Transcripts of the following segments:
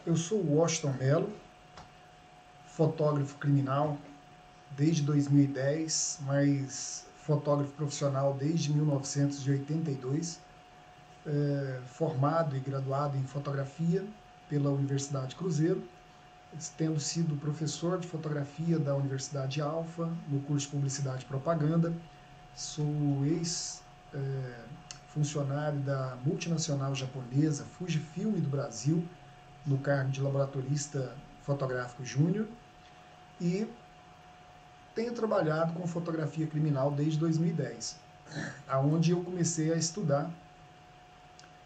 Eu sou o Washington Mello, fotógrafo criminal desde 2010, mas fotógrafo profissional desde 1982, formado e graduado em fotografia pela Universidade Cruzeiro, tendo sido professor de fotografia da Universidade Alfa, no curso de Publicidade e Propaganda. Sou ex-funcionário da multinacional japonesa Fujifilm do Brasil, no cargo de laboratorista fotográfico júnior, e tenho trabalhado com fotografia criminal desde 2010, aonde eu comecei a estudar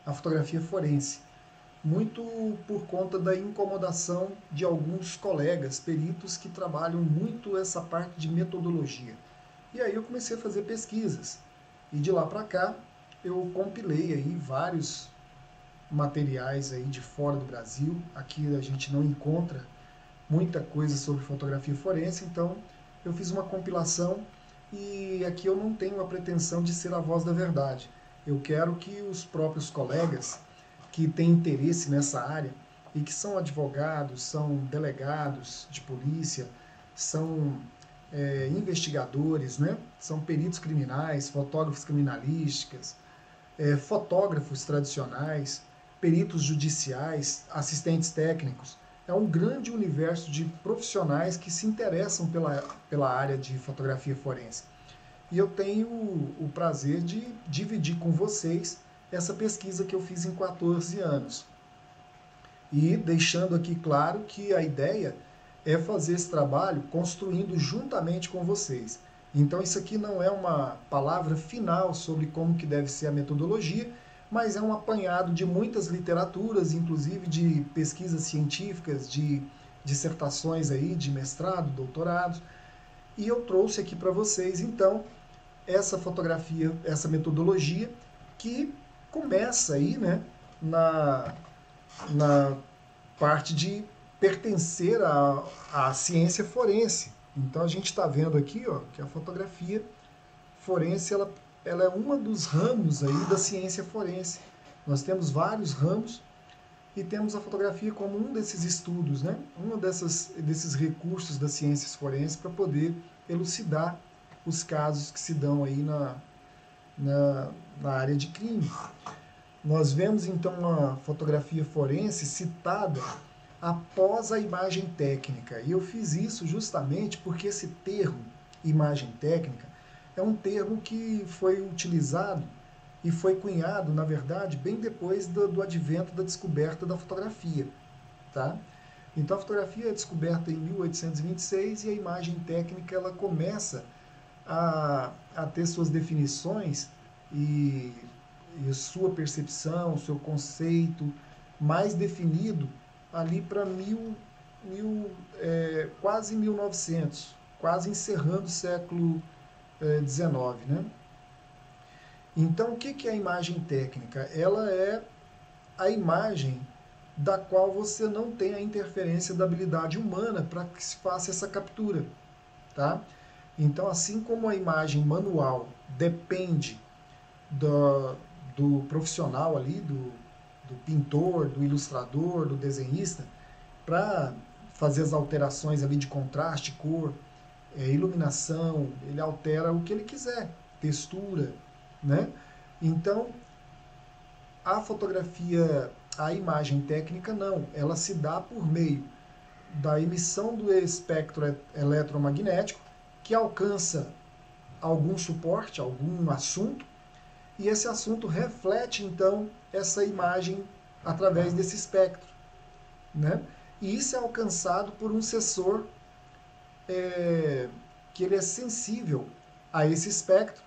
a fotografia forense, muito por conta da incomodação de alguns colegas peritos que trabalham muito essa parte de metodologia. E aí eu comecei a fazer pesquisas, e de lá para cá eu compilei aí vários materiais aí de fora do Brasil. Aqui a gente não encontra muita coisa sobre fotografia forense, então eu fiz uma compilação, e aqui eu não tenho a pretensão de ser a voz da verdade. Eu quero que os próprios colegas que têm interesse nessa área e que são advogados, são delegados de polícia, são investigadores, né? São peritos criminais, fotógrafos criminalísticos, fotógrafos tradicionais, peritos judiciais, assistentes técnicos. É um grande universo de profissionais que se interessam pela área de fotografia forense. E eu tenho o prazer de dividir com vocês essa pesquisa que eu fiz em 14 anos. E deixando aqui claro que a ideia é fazer esse trabalho construindo juntamente com vocês. Então isso aqui não é uma palavra final sobre como que deve ser a metodologia, mas é um apanhado de muitas literaturas, inclusive de pesquisas científicas, de dissertações aí, de mestrado, doutorado, e eu trouxe aqui para vocês, então, essa fotografia, essa metodologia, que começa aí, né, na parte de pertencer à ciência forense. Então a gente está vendo aqui, ó, que a fotografia forense, ela é uma dos ramos aí da ciência forense. Nós temos vários ramos e temos a fotografia como um desses estudos, né? Desses recursos das ciências forenses para poder elucidar os casos que se dão aí na área de crime. Nós vemos então uma fotografia forense citada após a imagem técnica. E eu fiz isso justamente porque esse termo, imagem técnica, é um termo que foi utilizado e foi cunhado, na verdade, bem depois do advento da descoberta da fotografia. Tá? Então a fotografia é descoberta em 1826 e a imagem técnica ela começa a ter suas definições e sua percepção, seu conceito mais definido ali para quase 1900, quase encerrando o século XIX, né? Então, o que é a imagem técnica? Ela é a imagem da qual você não tem a interferência da habilidade humana para que se faça essa captura, tá? Então, assim como a imagem manual depende do profissional ali, do pintor, do ilustrador, do desenhista, para fazer as alterações ali de contraste, cor, iluminação, ele altera o que ele quiser, textura, né? Então, a fotografia, a imagem técnica não, ela se dá por meio da emissão do espectro eletromagnético, que alcança algum suporte, algum assunto, e esse assunto reflete, então, essa imagem através desse espectro, né? E isso é alcançado por um sensor que ele é sensível a esse espectro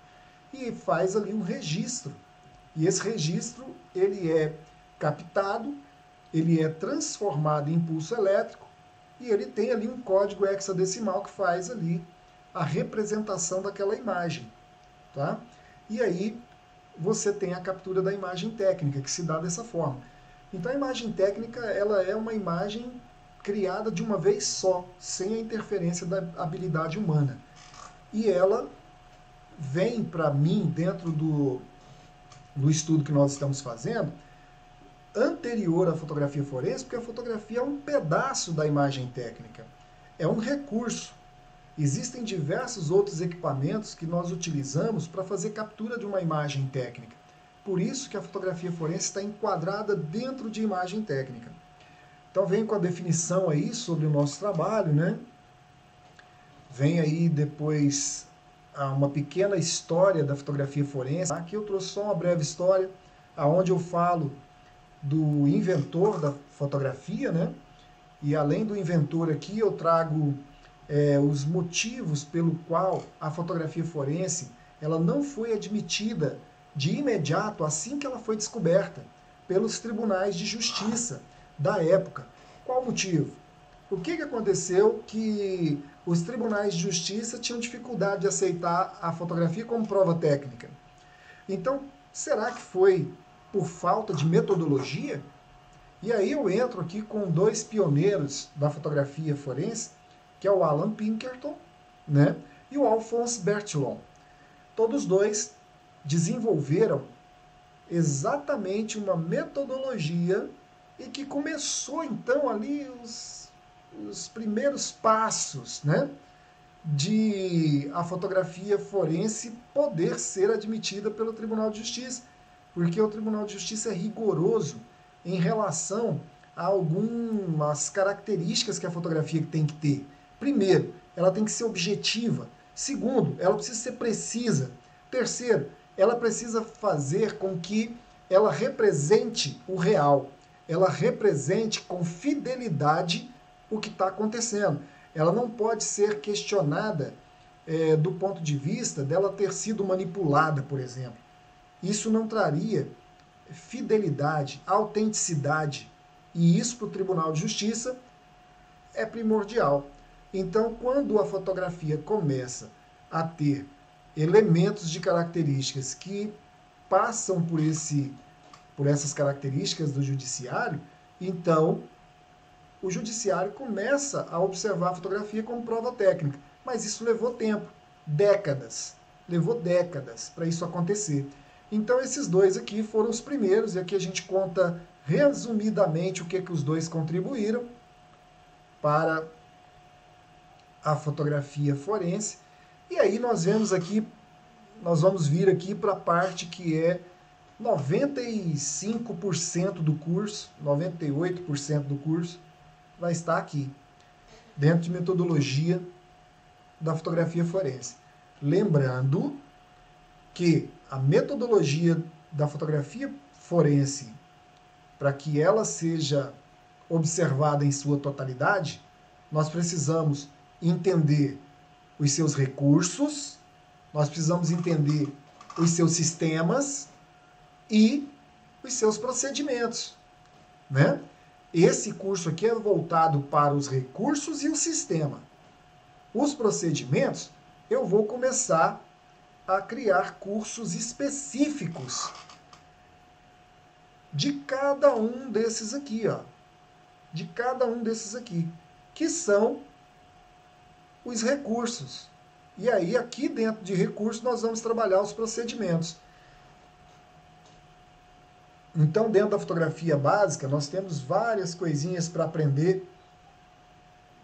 e faz ali um registro. E esse registro, ele é captado, ele é transformado em impulso elétrico e ele tem ali um código hexadecimal que faz ali a representação daquela imagem, tá? E aí você tem a captura da imagem técnica, que se dá dessa forma. Então a imagem técnica, ela é uma imagem criada de uma vez só, sem a interferência da habilidade humana. E ela vem para mim, dentro do estudo que nós estamos fazendo, anterior à fotografia forense, porque a fotografia é um pedaço da imagem técnica, é um recurso. Existem diversos outros equipamentos que nós utilizamos para fazer captura de uma imagem técnica. Por isso que a fotografia forense está enquadrada dentro de imagem técnica. Então vem com a definição aí sobre o nosso trabalho, né? Vem aí depois uma pequena história da fotografia forense. Aqui eu trouxe só uma breve história, onde eu falo do inventor da fotografia, né? E além do inventor aqui, eu trago os motivos pelo qual a fotografia forense ela não foi admitida de imediato assim que ela foi descoberta pelos tribunais de justiça da época. Qual o motivo? O que aconteceu que os tribunais de justiça tinham dificuldade de aceitar a fotografia como prova técnica? Então, será que foi por falta de metodologia? E aí eu entro aqui com dois pioneiros da fotografia forense, que é o Alan Pinkerton, né, e o Alphonse Bertillon. Todos dois desenvolveram exatamente uma metodologia e que começou então ali os primeiros passos, né, de a fotografia forense poder ser admitida pelo Tribunal de Justiça, porque o Tribunal de Justiça é rigoroso em relação a algumas características que a fotografia tem que ter. Primeiro, ela tem que ser objetiva. Segundo, ela precisa ser precisa. Terceiro, ela precisa fazer com que ela represente o real. Ela represente com fidelidade o que está acontecendo. Ela não pode ser questionada do ponto de vista dela ter sido manipulada, por exemplo. Isso não traria fidelidade, autenticidade. E isso para o Tribunal de Justiça é primordial. Então, quando a fotografia começa a ter elementos de características que passam por essas características do judiciário, então o judiciário começa a observar a fotografia como prova técnica. Mas isso levou tempo, décadas. Levou décadas para isso acontecer. Então esses dois aqui foram os primeiros, e aqui a gente conta resumidamente o que os dois contribuíram para a fotografia forense. E aí nós vamos vir aqui para a parte que é 95% do curso, 98% do curso vai estar aqui, dentro de metodologia da fotografia forense. Lembrando que a metodologia da fotografia forense, para que ela seja observada em sua totalidade, nós precisamos entender os seus recursos, nós precisamos entender os seus sistemas e os seus procedimentos, né? Esse curso aqui é voltado para os recursos e o sistema. Os procedimentos, eu vou começar a criar cursos específicos de cada um desses aqui, ó. De cada um desses aqui, que são os recursos. E aí, aqui dentro de recursos, nós vamos trabalhar os procedimentos. Então, dentro da fotografia básica, nós temos várias coisinhas para aprender,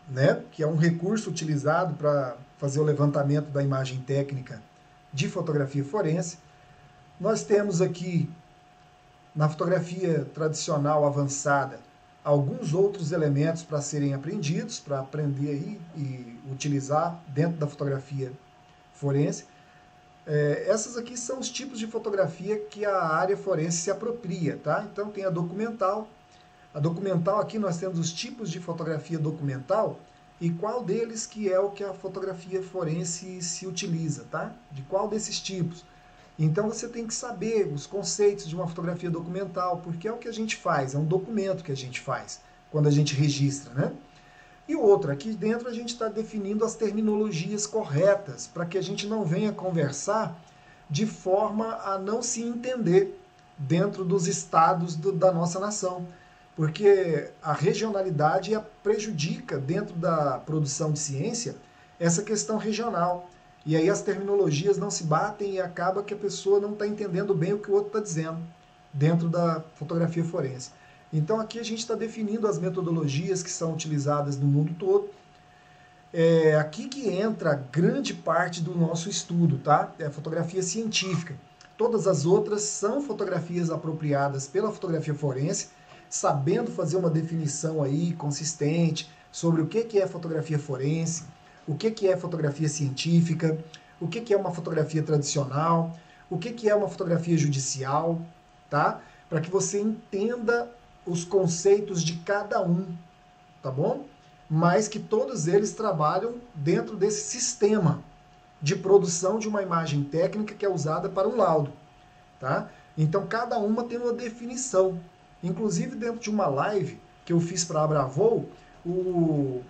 né? Que é um recurso utilizado para fazer o levantamento da imagem técnica de fotografia forense. Nós temos aqui, na fotografia tradicional avançada, alguns outros elementos para serem aprendidos, para aprender aí e utilizar dentro da fotografia forense. Essas aqui são os tipos de fotografia que a área forense se apropria, tá? Então tem a documental. A documental, aqui nós temos os tipos de fotografia documental e qual deles que é o que a fotografia forense se utiliza, tá? De qual desses tipos. Então você tem que saber os conceitos de uma fotografia documental, porque é o que a gente faz, é um documento que a gente faz quando a gente registra, né? E outra, aqui dentro a gente está definindo as terminologias corretas, para que a gente não venha conversar de forma a não se entender dentro dos estados da nossa nação. Porque a regionalidade prejudica, dentro da produção de ciência, essa questão regional. E aí as terminologias não se batem e acaba que a pessoa não está entendendo bem o que o outro está dizendo dentro da fotografia forense. Então aqui a gente está definindo as metodologias que são utilizadas no mundo todo. Aqui que entra grande parte do nosso estudo, tá? É a fotografia científica. Todas as outras são fotografias apropriadas pela fotografia forense, sabendo fazer uma definição aí consistente sobre o que é fotografia forense, o que é fotografia científica, o que é uma fotografia tradicional, o que é uma fotografia judicial, tá? Para que você entenda os conceitos de cada um, tá bom? Mas que todos eles trabalham dentro desse sistema de produção de uma imagem técnica que é usada para um laudo, tá? Então cada uma tem uma definição. Inclusive dentro de uma live que eu fiz para a Bravol, o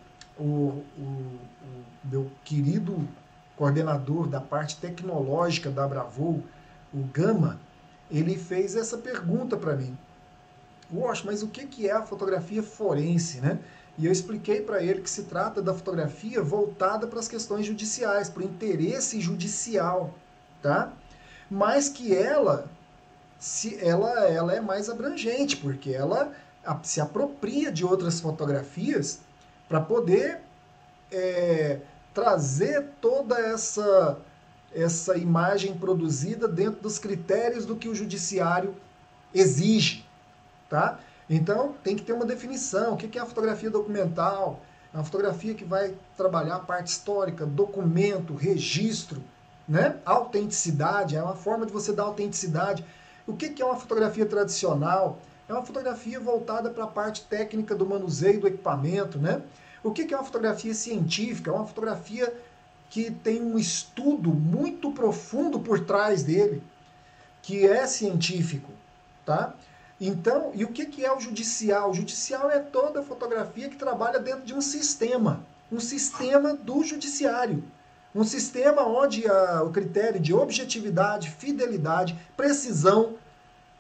meu querido coordenador da parte tecnológica da Bravol, o Gama, ele fez essa pergunta para mim. Poxa, mas o que é a fotografia forense, né? E eu expliquei para ele que se trata da fotografia voltada para as questões judiciais, para o interesse judicial, tá? Mas que ela é mais abrangente, porque ela se apropria de outras fotografias para poder trazer toda essa imagem produzida dentro dos critérios do que o judiciário exige, tá? Então, tem que ter uma definição. O que é a fotografia documental? É uma fotografia que vai trabalhar a parte histórica, documento, registro, né? Autenticidade, é uma forma de você dar autenticidade. O que é uma fotografia tradicional? É uma fotografia voltada para a parte técnica do manuseio do equipamento, né? O que é uma fotografia científica? É uma fotografia que tem um estudo muito profundo por trás dele, que é científico, tá? Então, e o que é o judicial? O judicial é toda fotografia que trabalha dentro de um sistema do judiciário. Um sistema onde o critério de objetividade, fidelidade, precisão,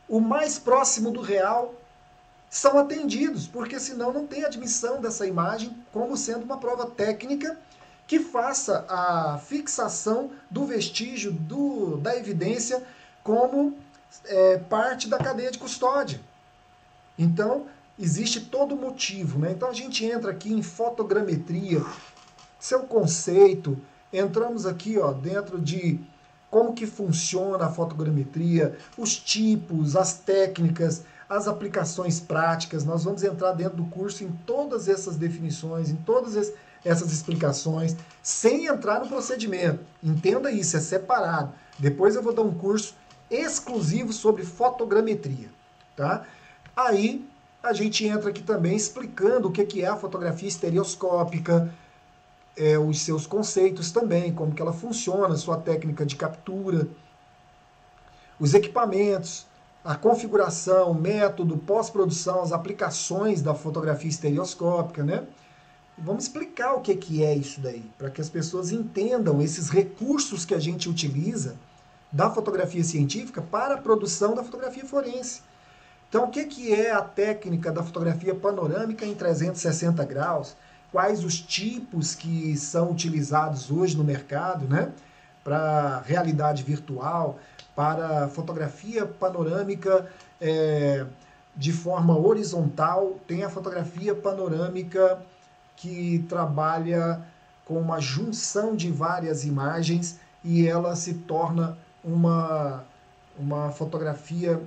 o mais próximo do real, são atendidos, porque senão não tem admissão dessa imagem como sendo uma prova técnica que faça a fixação do vestígio, da evidência, como parte da cadeia de custódia. Então, existe todo motivo, né? Então a gente entra aqui em fotogrametria, seu conceito, entramos aqui dentro de como que funciona a fotogrametria, os tipos, as técnicas, as aplicações práticas. Nós vamos entrar dentro do curso em todas essas definições, em todas essas explicações, sem entrar no procedimento. Entenda isso, é separado. Depois eu vou dar um curso exclusivo sobre fotogrametria, tá? Aí a gente entra aqui também explicando o que é a fotografia estereoscópica, os seus conceitos também, como que ela funciona, sua técnica de captura, os equipamentos, a configuração, método, pós-produção, as aplicações da fotografia estereoscópica, né? Vamos explicar o que é isso daí, para que as pessoas entendam esses recursos que a gente utiliza da fotografia científica para a produção da fotografia forense. Então, o que é a técnica da fotografia panorâmica em 360 graus? Quais os tipos que são utilizados hoje no mercado, né? Para realidade virtual, para fotografia panorâmica de forma horizontal. Tem a fotografia panorâmica que trabalha com uma junção de várias imagens e ela se torna uma fotografia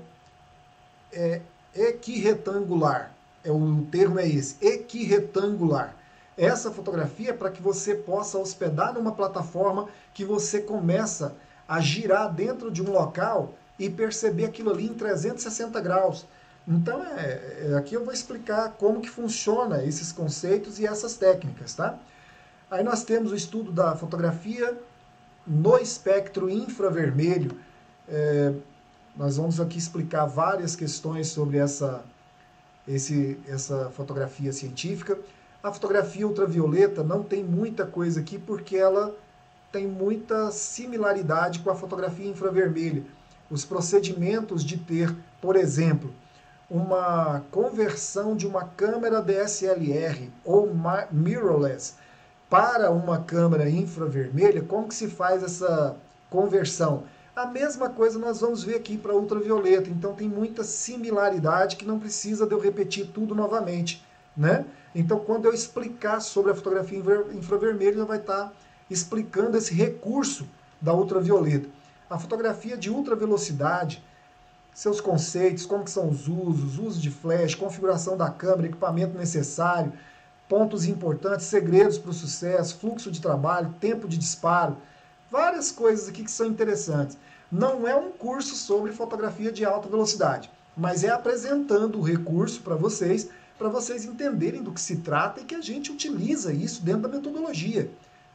equirretangular. O termo é esse, equirretangular. Essa fotografia é para que você possa hospedar numa plataforma que você começa a girar dentro de um local e perceber aquilo ali em 360 graus. Então, aqui eu vou explicar como que funciona esses conceitos e essas técnicas, tá? Aí nós temos o estudo da fotografia no espectro infravermelho. Nós vamos aqui explicar várias questões sobre essa fotografia científica. A fotografia ultravioleta não tem muita coisa aqui porque ela tem muita similaridade com a fotografia infravermelha. Os procedimentos de ter, por exemplo, uma conversão de uma câmera DSLR ou mirrorless para uma câmera infravermelha, como que se faz essa conversão? A mesma coisa nós vamos ver aqui para ultravioleta, então tem muita similaridade que não precisa de eu repetir tudo novamente, né? Então quando eu explicar sobre a fotografia infravermelho, já vai estar explicando esse recurso da ultravioleta. A fotografia de ultravelocidade, seus conceitos, como que são os usos de flash, configuração da câmera, equipamento necessário, pontos importantes, segredos para o sucesso, fluxo de trabalho, tempo de disparo, várias coisas aqui que são interessantes. Não é um curso sobre fotografia de alta velocidade, mas é apresentando o recurso para vocês entenderem do que se trata e que a gente utiliza isso dentro da metodologia,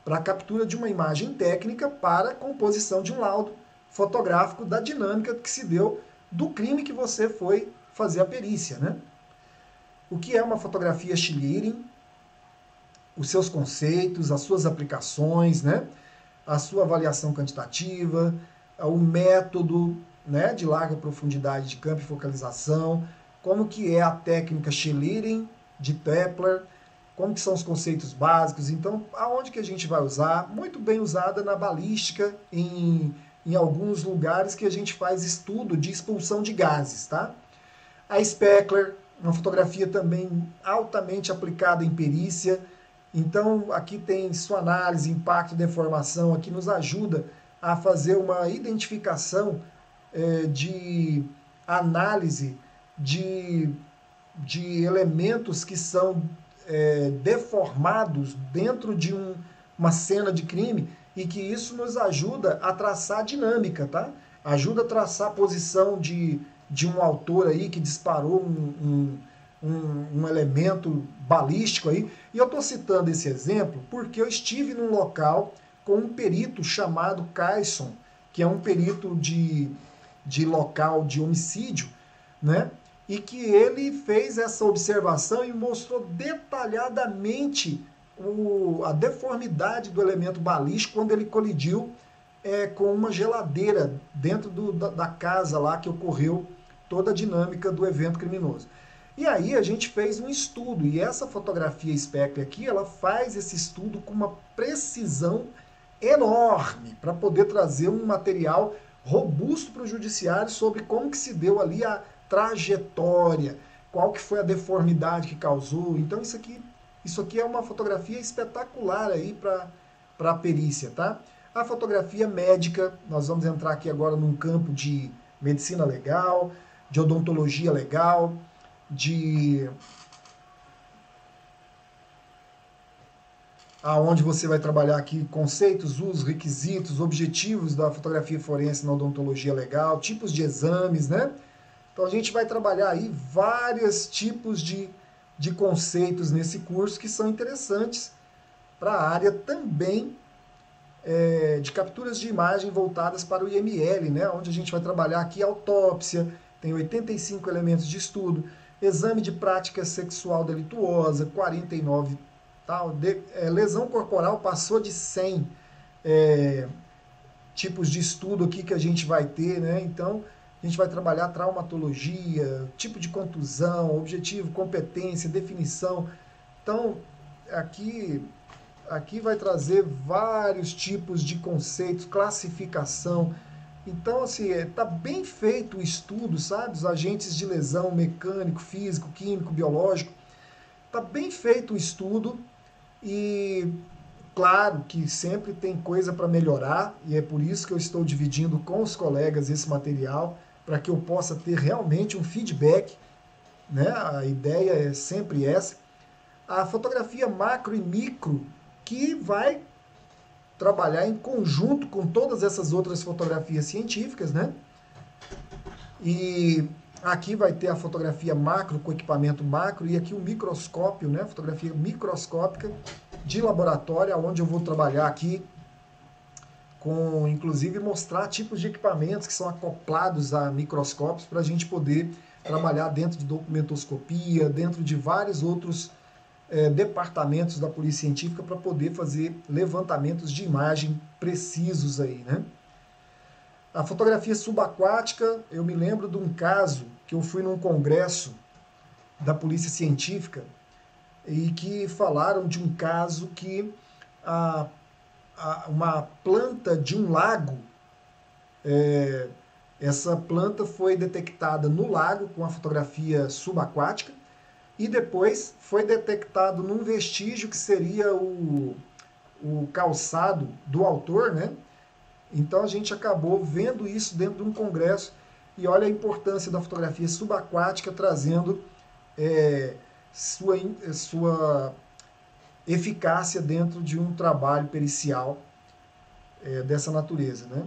para a captura de uma imagem técnica para a composição de um laudo fotográfico da dinâmica que se deu do crime que você foi fazer a perícia, né? O que é uma fotografia Schlieren, os seus conceitos, as suas aplicações, né? A sua avaliação quantitativa, o método, né, de larga profundidade de campo e focalização, como que é a técnica Schlieren de Toepler, como que são os conceitos básicos. Então, aonde que a gente vai usar? Muito bem usada na balística, em alguns lugares que a gente faz estudo de expulsão de gases, tá? A Speckler, uma fotografia também altamente aplicada em perícia. Então, aqui tem sua análise, impacto, deformação, aqui nos ajuda a fazer uma identificação de análise de elementos que são deformados dentro de uma cena de crime, e que isso nos ajuda a traçar a dinâmica, tá? Ajuda a traçar a posição de um autor aí que disparou um elemento balístico aí. E eu estou citando esse exemplo porque eu estive num local com um perito chamado Kayson, que é um perito de local de homicídio, né? E que ele fez essa observação e mostrou detalhadamente a deformidade do elemento balístico quando ele colidiu com uma geladeira dentro da casa lá que ocorreu toda a dinâmica do evento criminoso. E aí a gente fez um estudo, e essa fotografia Speckler aqui, ela faz esse estudo com uma precisão enorme, para poder trazer um material robusto para o judiciário sobre como que se deu ali a trajetória, qual que foi a deformidade que causou. Então isso aqui é uma fotografia espetacular aí para a perícia, tá? A fotografia médica, nós vamos entrar aqui agora num campo de medicina legal, de odontologia legal, aonde você vai trabalhar aqui conceitos, usos, requisitos, objetivos da fotografia forense na odontologia legal, tipos de exames, né? Então a gente vai trabalhar aí vários tipos de conceitos nesse curso que são interessantes para a área também de capturas de imagem voltadas para o IML, né? Onde a gente vai trabalhar aqui autópsia, tem 85 elementos de estudo, exame de prática sexual delituosa, 49 tal, lesão corporal passou de 100 tipos de estudo aqui que a gente vai ter, né? Então a gente vai trabalhar traumatologia, tipo de contusão, objetivo, competência, definição. Então, aqui vai trazer vários tipos de conceitos, classificação. Então, assim, tá bem feito o estudo, sabe? Os agentes de lesão, mecânico, físico, químico, biológico. Tá bem feito o estudo e, claro, que sempre tem coisa para melhorar, e é por isso que eu estou dividindo com os colegas esse material, para que eu possa ter realmente um feedback, né? A ideia é sempre essa. A fotografia macro e micro, que vai trabalhar em conjunto com todas essas outras fotografias científicas, né? E aqui vai ter a fotografia macro com equipamento macro, e aqui o microscópio, né? Fotografia microscópica de laboratório, onde eu vou trabalhar aqui com, inclusive, mostrar tipos de equipamentos que são acoplados a microscópios para a gente poder trabalhar dentro de documentoscopia, dentro de vários outros departamentos da polícia científica para poder fazer levantamentos de imagem precisos aí, né? A fotografia subaquática, eu me lembro de um caso que eu fui num congresso da polícia científica e que falaram de um caso que uma planta de um lago Essa planta foi detectada no lago com a fotografia subaquática e depois foi detectado num vestígio que seria o calçado do autor, né? Então a gente acabou vendo isso dentro de um congresso e olha a importância da fotografia subaquática trazendo sua eficácia dentro de um trabalho pericial dessa natureza, né?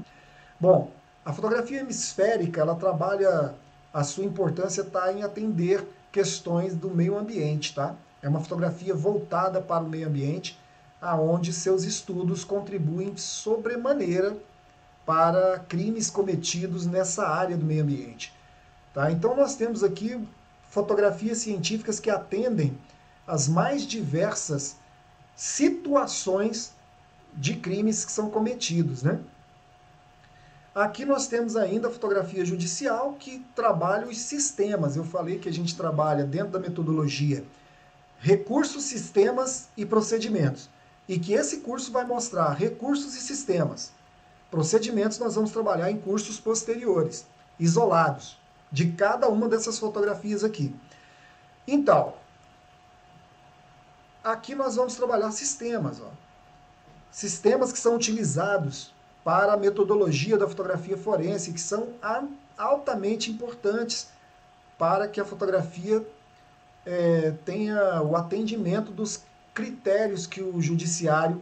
Bom, a fotografia hemisférica, ela trabalha, a sua importância está em atender questões do meio ambiente, tá? É uma fotografia voltada para o meio ambiente, aonde seus estudos contribuem sobremaneira para crimes cometidos nessa área do meio ambiente. Tá? Então nós temos aqui fotografias científicas que atendem as mais diversas situações de crimes que são cometidos, né? Aqui nós temos ainda a fotografia judicial, que trabalha os sistemas. Eu falei que a gente trabalha dentro da metodologia recursos, sistemas e procedimentos. E que esse curso vai mostrar recursos e sistemas. Procedimentos nós vamos trabalhar em cursos posteriores, isolados, de cada uma dessas fotografias aqui. Então, aqui nós vamos trabalhar sistemas. Ó. Sistemas que são utilizados para a metodologia da fotografia forense, que são altamente importantes para que a fotografia tenha o atendimento dos critérios que o judiciário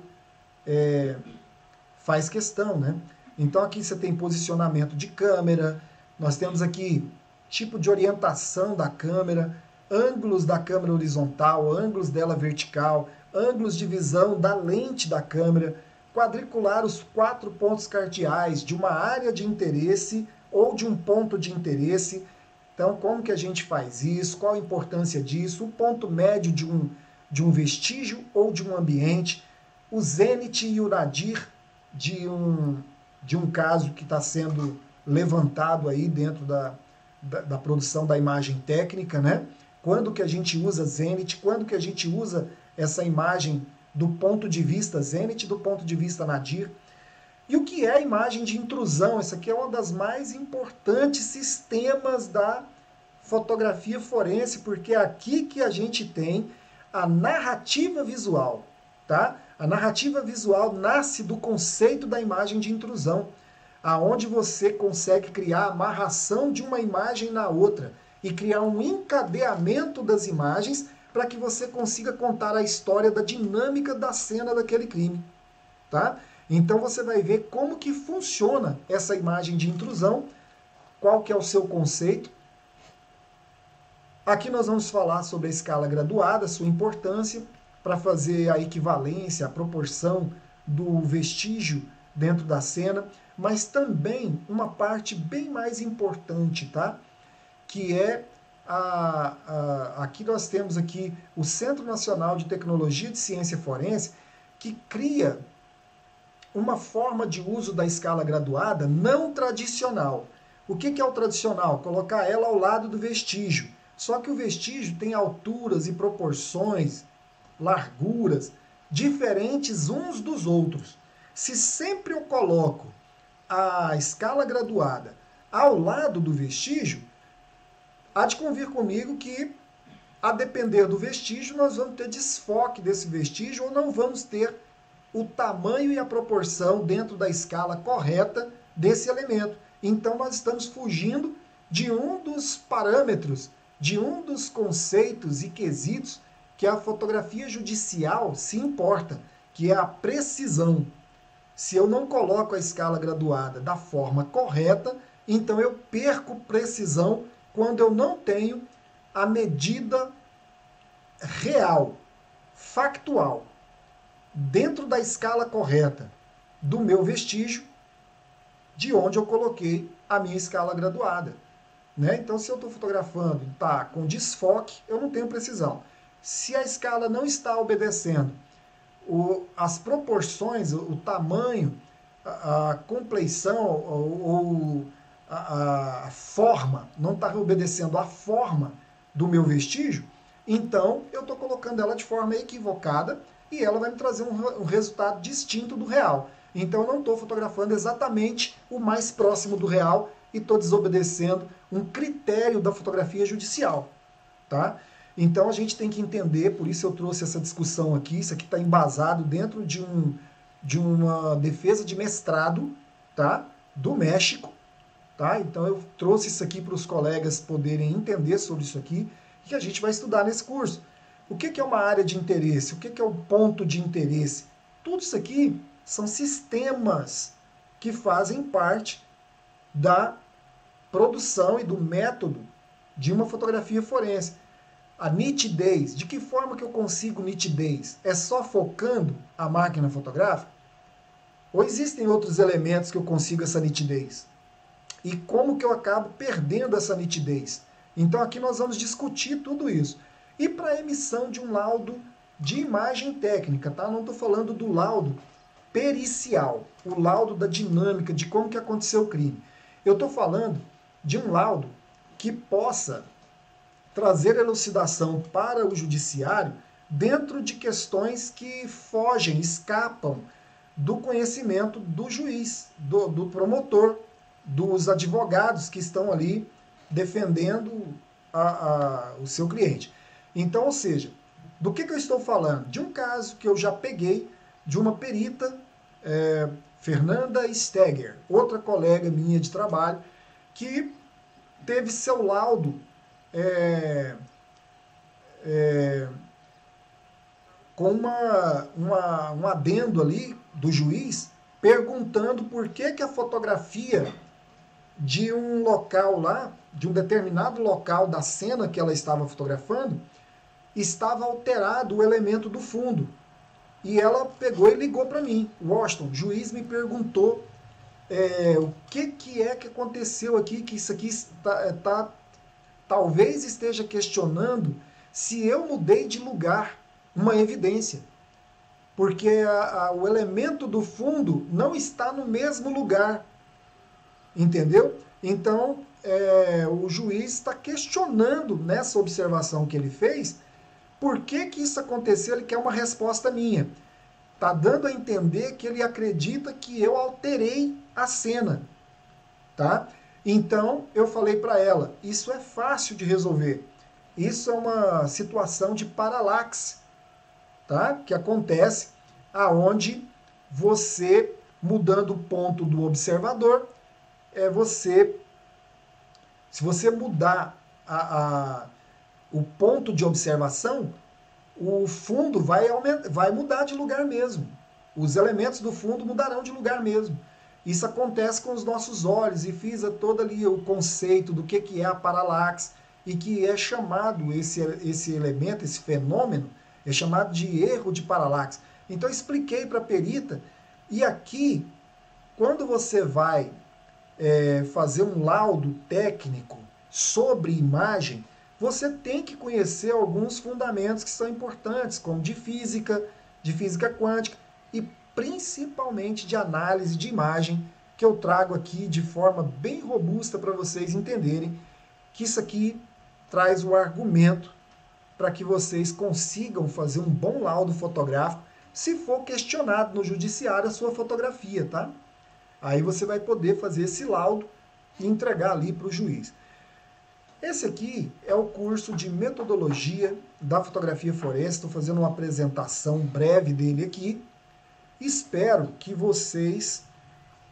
faz questão, né? Então aqui você tem posicionamento de câmera, nós temos aqui tipo de orientação da câmera, ângulos da câmera horizontal, ângulos dela vertical, ângulos de visão da lente da câmera, quadricular os 4 pontos cardeais de uma área de interesse ou de um ponto de interesse. Então, como que a gente faz isso? Qual a importância disso? O ponto médio de um vestígio ou de um ambiente, o zênite e o nadir de um caso que está sendo levantado aí dentro da produção da imagem técnica, né? Quando que a gente usa zênite, quando que a gente usa essa imagem do ponto de vista zênite, do ponto de vista nadir. E o que é a imagem de intrusão? Essa aqui é uma das mais importantes sistemas da fotografia forense, porque é aqui que a gente tem a narrativa visual, tá? A narrativa visual nasce do conceito da imagem de intrusão, aonde você consegue criar a amarração de uma imagem na outra e criar um encadeamento das imagens para que você consiga contar a história da dinâmica da cena daquele crime, tá? Então você vai ver como que funciona essa imagem de intrusão, qual que é o seu conceito. Aqui nós vamos falar sobre a escala graduada, sua importância para fazer a equivalência, a proporção do vestígio dentro da cena, mas também uma parte bem mais importante, tá? Que é aqui nós temos aqui o Centro Nacional de Tecnologia de Ciência Forense, que cria uma forma de uso da escala graduada não tradicional. O que é o tradicional? Colocar ela ao lado do vestígio. Só que o vestígio tem alturas e proporções, larguras, diferentes uns dos outros. Se sempre eu coloco a escala graduada ao lado do vestígio, há de convir comigo que, a depender do vestígio, nós vamos ter desfoque desse vestígio ou não vamos ter o tamanho e a proporção dentro da escala correta desse elemento. Então nós estamos fugindo de um dos parâmetros, de um dos conceitos e quesitos que a fotografia judicial se importa, que é a precisão. Se eu não coloco a escala graduada da forma correta, então eu perco precisão quando eu não tenho a medida real, factual, dentro da escala correta do meu vestígio, de onde eu coloquei a minha escala graduada. Né? Então, se eu estou fotografando e está com desfoque, eu não tenho precisão. Se a escala não está obedecendo as proporções, o tamanho, a compleição ou a forma, não está obedecendo a forma do meu vestígio, então eu estou colocando ela de forma equivocada e ela vai me trazer um resultado distinto do real. Então eu não estou fotografando exatamente o mais próximo do real e estou desobedecendo um critério da fotografia judicial, tá? Então a gente tem que entender, por isso eu trouxe essa discussão aqui, isso aqui está embasado dentro de uma defesa de mestrado, tá? Do México, tá? Então eu trouxe isso aqui para os colegas poderem entender sobre isso aqui, que a gente vai estudar nesse curso. O que é uma área de interesse? O que é o ponto de interesse? Tudo isso aqui são sistemas que fazem parte da produção e do método de uma fotografia forense. A nitidez, de que forma que eu consigo nitidez? É só focando a máquina fotográfica? Ou existem outros elementos que eu consigo essa nitidez? E como que eu acabo perdendo essa nitidez? Então aqui nós vamos discutir tudo isso. E para a emissão de um laudo de imagem técnica, tá? Não estou falando do laudo pericial, o laudo da dinâmica, de como que aconteceu o crime. Eu estou falando de um laudo que possa trazer elucidação para o judiciário dentro de questões que fogem, escapam do conhecimento do juiz, do promotor, dos advogados que estão ali defendendo o seu cliente. Então, ou seja, do que eu estou falando? De um caso que eu já peguei de uma perita, Fernanda Stegger, outra colega minha de trabalho, que teve seu laudo com um adendo ali do juiz, perguntando por que a fotografia de um local lá, de um determinado local da cena que ela estava fotografando, estava alterado o elemento do fundo. E ela pegou e ligou para mim. Washington, o juiz me perguntou o que é que aconteceu aqui, que isso aqui talvez esteja questionando se eu mudei de lugar uma evidência. Porque o elemento do fundo não está no mesmo lugar. Entendeu? Então, o juiz está questionando nessa observação que ele fez, por que isso aconteceu, ele quer uma resposta minha. Está dando a entender que ele acredita que eu alterei a cena. Tá? Então, eu falei para ela, isso é fácil de resolver. Isso é uma situação de paralaxe, tá? Que acontece aonde você, mudando o ponto do observador, se você mudar o ponto de observação, o fundo vai mudar de lugar mesmo. Os elementos do fundo mudarão de lugar mesmo. Isso acontece com os nossos olhos, e fiz todo ali o conceito do que é a paralaxe, e que é chamado esse elemento, esse fenômeno, é chamado de erro de paralaxe. Então eu expliquei para a perita, e aqui, quando você vai fazer um laudo técnico sobre imagem, você tem que conhecer alguns fundamentos que são importantes, como de física quântica e principalmente de análise de imagem, que eu trago aqui de forma bem robusta para vocês entenderem que isso aqui traz o argumento para que vocês consigam fazer um bom laudo fotográfico se for questionado no judiciário a sua fotografia, tá? Aí você vai poder fazer esse laudo e entregar ali para o juiz. Esse aqui é o curso de metodologia da fotografia forense. Estou fazendo uma apresentação breve dele aqui. Espero que vocês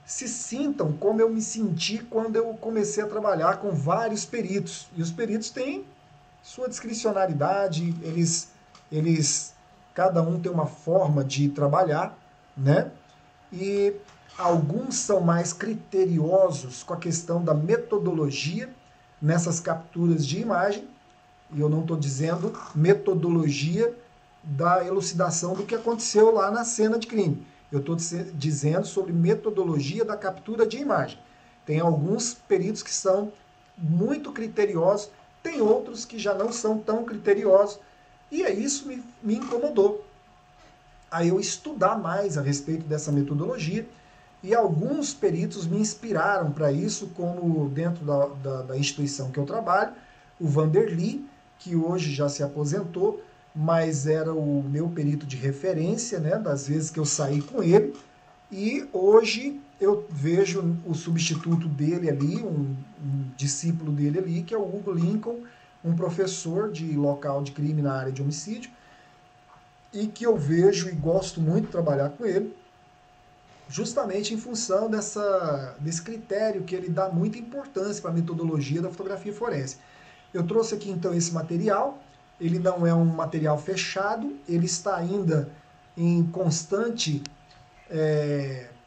se sintam como eu me senti quando eu comecei a trabalhar com vários peritos. E os peritos têm sua discricionariedade, cada um tem uma forma de trabalhar, né? E alguns são mais criteriosos com a questão da metodologia nessas capturas de imagem, e eu não estou dizendo metodologia da elucidação do que aconteceu lá na cena de crime. Eu estou dizendo sobre metodologia da captura de imagem. Tem alguns peritos que são muito criteriosos, tem outros que já não são tão criteriosos, e isso me incomodou. Aí eu estudar mais a respeito dessa metodologia, e alguns peritos me inspiraram para isso, como dentro da instituição que eu trabalho, o Vanderly, que hoje já se aposentou, mas era o meu perito de referência, né, das vezes que eu saí com ele, E hoje eu vejo o substituto dele ali, um discípulo dele ali, que é o Hugo Lincoln, um professor de local de crime na área de homicídio, e que eu vejo e gosto muito de trabalhar com ele, justamente em função desse critério que ele dá muita importância para a metodologia da fotografia forense. Eu trouxe aqui então esse material, ele não é um material fechado, ele está ainda em constante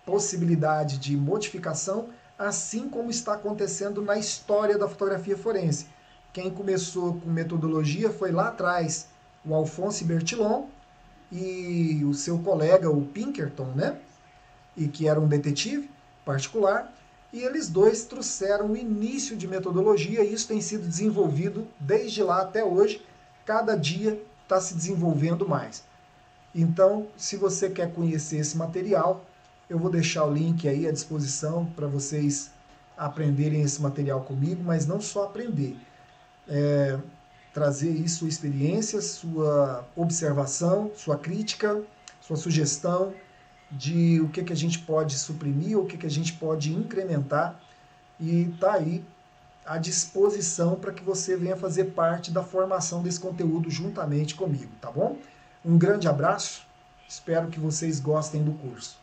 possibilidade de modificação, assim como está acontecendo na história da fotografia forense. Quem começou com metodologia foi lá atrás o Alphonse Bertillon e o seu colega, o Pinkerton, né? E que era um detetive particular, e eles dois trouxeram o início de metodologia, e isso tem sido desenvolvido desde lá até hoje, cada dia está se desenvolvendo mais. Então, se você quer conhecer esse material, eu vou deixar o link aí à disposição para vocês aprenderem esse material comigo, mas não só aprender, trazer aí sua experiência, sua observação, sua crítica, sua sugestão de o que a gente pode suprimir, o que a gente pode incrementar, e tá aí à disposição para que você venha fazer parte da formação desse conteúdo juntamente comigo, tá bom? Um grande abraço, espero que vocês gostem do curso.